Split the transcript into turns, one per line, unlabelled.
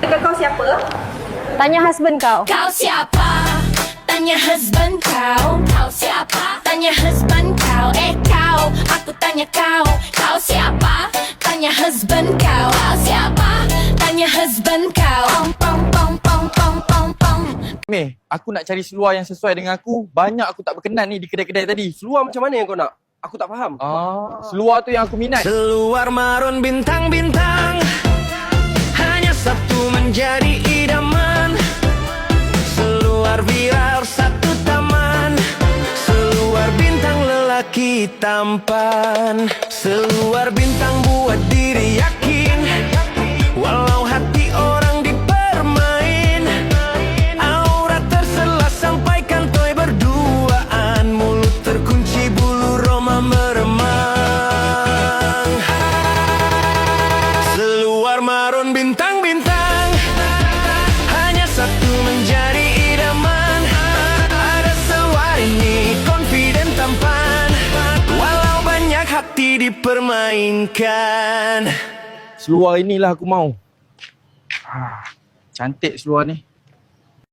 Kau siapa?
Tanya husband kau.
Kau siapa? Tanya husband kau. Kau siapa? Tanya husband kau. Kau, aku tanya kau. Kau siapa? Tanya husband kau. Kau siapa? Tanya husband kau. Pom pom pom pom pom pom.
Meh, aku nak cari seluar yang sesuai dengan aku. Banyak aku tak berkenan ni di kedai-kedai tadi.
Seluar macam mana yang kau nak? Aku tak faham.
Seluar tu yang aku minat.
Seluar marun bintang-bintang, hanya Sabtu menjadi idaman. Seluar viral satu taman, seluar bintang lelaki tampan. Seluar bintang buat diri yakin, walau hati orang dipermain. Aura tersela sampai kantoi berduaan, mulut terkunci bulu roma meremang. Seluar marun bintang-bintang, hanya satu menjadi idaman. Ada seluar ini confident tampan, walau banyak hati dipermainkan.
Seluar inilah aku mau. Cantik seluar ni.